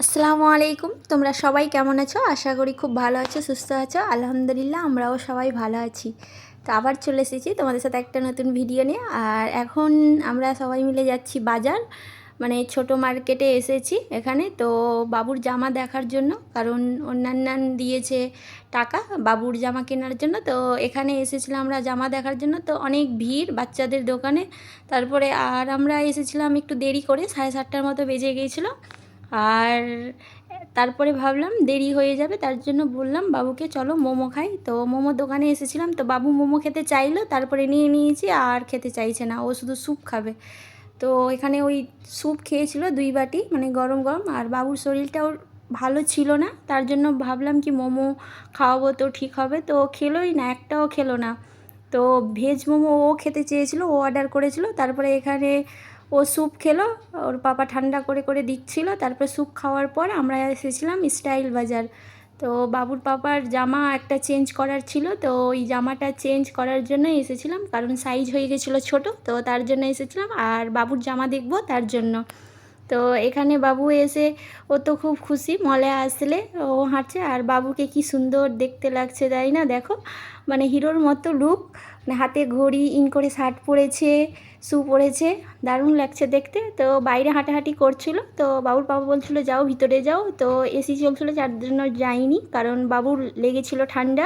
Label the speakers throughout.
Speaker 1: আসসালামু আলাইকুম। তোমরা সবাই কেমন আছো? আশা করি খুব ভালো আছো, সুস্থ আছো। আলহামদুলিল্লাহ আমরাও সবাই ভালো আছি। তো আবার চলে এসেছি তোমাদের সাথে একটা নতুন ভিডিও নিয়ে। আর এখন আমরা সবাই মিলে যাচ্ছি বাজার, মানে ছোট মার্কেটে এসেছি এখানে। তো বাবুর জামা দেখার জন্য, কারণ অন্যান্য দিয়েছে টাকা বাবুর জামা কেনার জন্য। তো এখানে এসেছিলাম আমরা জামা দেখার জন্য। তো অনেক ভিড় বাচ্চাদের দোকানে। তারপরে আর আমরা এসেছিলাম একটু দেরি করে, 7:30টার মতো বেজে গিয়েছিলো। আর তারপরে ভাবলাম দেরি হয়ে যাবে, তার জন্য বললাম বাবুকে চলো মোমো খাই। তো মোমোর দোকানে এসেছিলাম, তো বাবু মোমো খেতে চাইলো, তারপরে নিয়ে নিয়েছি। আর খেতে চাইছে না, ও শুধু স্যুপ খাবে। তো এখানে ওই স্যুপ খেয়েছিল 2 বাটি, মানে গরম গরম। আর বাবুর শরীরটাও ভালো ছিল না, তার জন্য ভাবলাম কি মোমো খাওয়াবো তো ঠিক হবে। তো খেলোই না, একটাও খেলো না। তো ভেজ মোমো ও খেতে চেয়েছিল, ও অর্ডার করেছিল। তারপরে এখানে ও স্যুপ খেলো, ওর পাপা ঠান্ডা করে করে দিচ্ছিল। তারপরে স্যুপ খাওয়ার পর আমরা এসেছিলাম স্টাইল বাজার। তো বাবুর পাপার জামা একটা চেঞ্জ করার ছিল, তো ওই জামাটা চেঞ্জ করার জন্য এসেছিলাম, কারণ সাইজ হয়ে গেছিলো ছোট, তো তার জন্য এসেছিলাম। আর বাবুর জামা দেখবো তার জন্য। তো এখানে বাবু এসে ও তো খুব খুশি, মলে আসলে ও হাঁটছে। আর বাবুকে কি সুন্দর দেখতে লাগছে তাই না? দেখো, মানে হিরোর মতো লুক, মানে হাতে ঘড়ি, ইন করে শার্ট পরেছে, শু পরেছে, দারুণ লাগছে দেখতে। তো বাইরে হাঁটাহাঁটি করছিল, তো বাবুর বাবা বলছিল যাও ভিতরে যাও। তো এসি চলছিল, যার জন্য যাইনি, কারণ বাবুর লেগেছিল ঠান্ডা।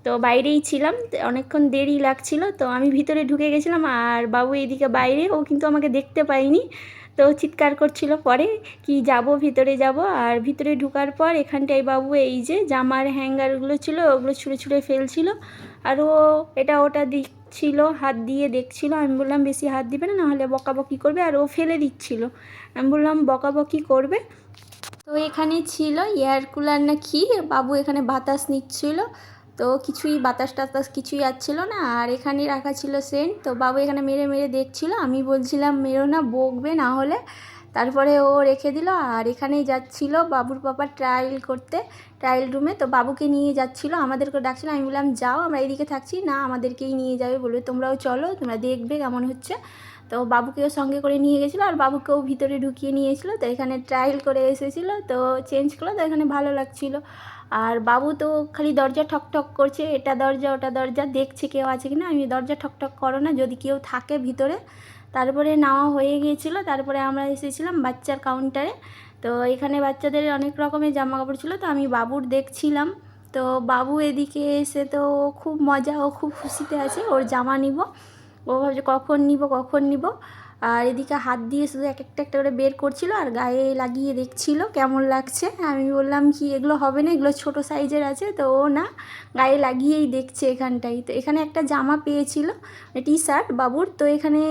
Speaker 1: তো বাইরেই ছিলাম, অনেকক্ষণ দেরি লাগছিল। তো আমি ভিতরে ঢুকে গেছিলাম, আর বাবু এদিকে বাইরে, ও কিন্তু আমাকে দেখতে পাইনি। তো চিৎকার করছিল পরে কি যাব, ভিতরে যাব। আর ভিতরে ঢোকার পর এখানটায় বাবু এই যে জামার হ্যাঙ্গারগুলো ছিল ওগুলো ছুঁড়ে ছুঁড়ে ফেলছিল। আর ও এটা ওটা দিচ্ছিল, হাত দিয়ে দেখছিল। আমি বললাম বেশি হাত দিবে না, নাহলে বকাবকি করবে। আর ও ফেলে দিচ্ছিল, আমি বললাম বকাবকি করবে। তো এখানে ছিল এয়ার কুলার না কি, বাবু এখানে বাতাস নিচ্ছিল। তো কিছুই বাতাস টাতাস কিছুই আসছিল না। আর এখানে রাখা ছিল সেন্ট, তো বাবু এখানে মেরে মেরে দেখছিল। আমি বলছিলাম মেরো না, বকবে না হলে। তারপরে ও রেখে দিল। আর এখানেই যাচ্ছিল বাবুর পাপা ট্রায়াল করতে, ট্রায়াল রুমে। তো বাবুকে নিয়ে যাচ্ছিলো, আমাদেরকে ডাকছিল। আমি বললাম যাও, আমরা এদিকে থাকছি না, আমাদেরকেই নিয়ে যাবে। বলবে তোমরাও চলো, তোমরা দেখবে কেমন হচ্ছে। তো বাবুকেও সঙ্গে করে নিয়ে গেছিলো, আর বাবুকেও ভিতরে ঢুকিয়ে নিয়েছিল। তো এখানে ট্রায়াল করে এসেছিলো, তো চেঞ্জ করলো। তো এখানে ভালো লাগছিলো। আর বাবু তো খালি দরজা ঠক ঠক করছে, এটা দরজা ওটা দরজা, দেখছে কেউ আছে কি না। আমি দরজা ঠক ঠক করো না, যদি কেউ থাকে ভিতরে। তারপরে নেওয়া হয়ে গিয়েছিলো। তারপরে আমরা এসেছিলাম বাচ্চার কাউন্টারে। তো এখানে বাচ্চাদের অনেক রকমের জামা কাপড় ছিল, তো আমি বাবুর দেখছিলাম। তো বাবু এদিকে এসে তো খুব মজা, ও খুব খুশিতে আছে, ওর জামা নিব। ও ভাবছে কখন নিব কখন নিব। আর এদিকে হাত দিয়ে শুধু এক একটা একটা করে বের করছিল, আর গায়ে লাগিয়ে দেখছিল কেমন লাগছে। আমি বললাম কি এগুলো হবে না, এগুলো ছোটো সাইজের আছে। তো ও না, গায়ে লাগিয়েই দেখছে এখানটাই। তো এখানে একটা জামা পেয়েছিল, টি শার্ট বাবুর। তো এখানে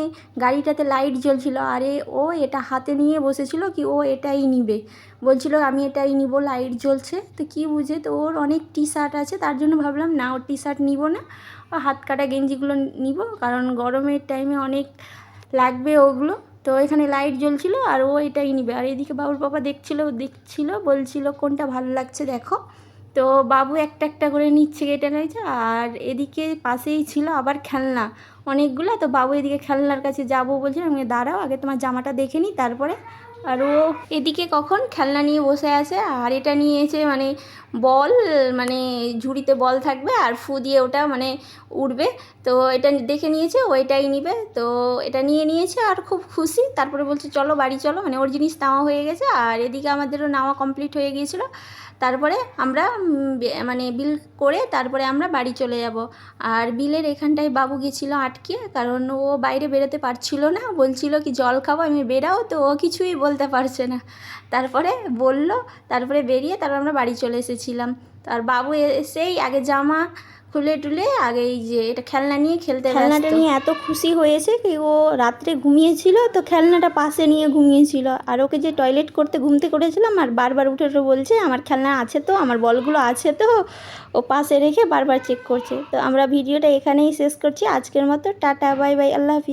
Speaker 1: গাড়িটাতে লাইট জ্বলছিল, আরে ও এটা হাতে নিয়ে বসেছিল কি ও এটাই নিবে, বলছিল আমি এটাই নিব, লাইট জ্বলছে। তো কি বুঝে, তো ওর অনেক টি শার্ট আছে, তার জন্য ভাবলাম না ওর টি শার্ট নিব না, হাত কাটা গেঞ্জিগুলো নিব, কারণ গরমের টাইমে অনেক লাগবে ওগুলো। তো এখানে লাইট জ্বলছিল, আর ও এটাই নিবে। আর এদিকে বাবুর পাপা দেখছিল, বলছিল কোনটা ভালো লাগছে দেখো। তো বাবু একটা একটা করে নিচ্ছে, এটা নিচ্ছে। আর এদিকে পাশেই ছিল আবার খেলনা অনেকগুলো। তো বাবু এদিকে খেলনার কাছে যাবো বলছে, আমি দাঁড়াও আগে তোমার জামাটা দেখে নিই তারপরে। আর ও এদিকে কখন খেলনা নিয়ে বসে আছে। আর এটা নিয়েছে মানে বল, মানে ঝুড়িতে বল থাকবে, আর ফু দিয়ে ওটা মানে উড়বে। তো এটা দেখে নিয়েছে, ও এটাই নিবে। তো এটা নিয়ে নিয়েছে আর খুব খুশি। তারপরে বলছে চলো বাড়ি চলো, মানে ওর জিনিস নেওয়া হয়ে গেছে। আর এদিকে আমাদেরও নেওয়া কমপ্লিট হয়ে গিয়েছিলো। তারপরে আমরা মানে বিল করে তারপরে আমরা বাড়ি চলে যাব। আর বিলের এখানটায় বাবু গেছিলো আটকে, কারণ ও বাইরে বেরোতে পারছিল না, বলছিল কি জল খাবো, আমি বেরাও, তো ও কিছুই বলতে পারছে না। তারপরে বলল, তারপরে বেরিয়ে তারপর আমরা বাড়ি চলে এসেছিলাম। আর বাবু এসেই আগে জামা খুলে টুলে আগে এই যে এটা খেলনা নিয়ে খেলতে, খেলনাটা নিয়ে এত খুশি হয়েছে কি ও রাত্রে ঘুমিয়েছিল, তো খেলনাটা পাশে নিয়ে ঘুমিয়েছিল। আর ওকে যে টয়লেট করতে ঘুমতে করেছিলাম, আর বারবার উঠে উঠে বলছে আমার খেলনা আছে তো, আমার বলগুলো আছে তো, ও পাশে রেখে বারবার চেক করছে। তো আমরা ভিডিওটা এখানেই শেষ করছি আজকের মতো। টাটা বাই বাই, আল্লাহ হাফিজ।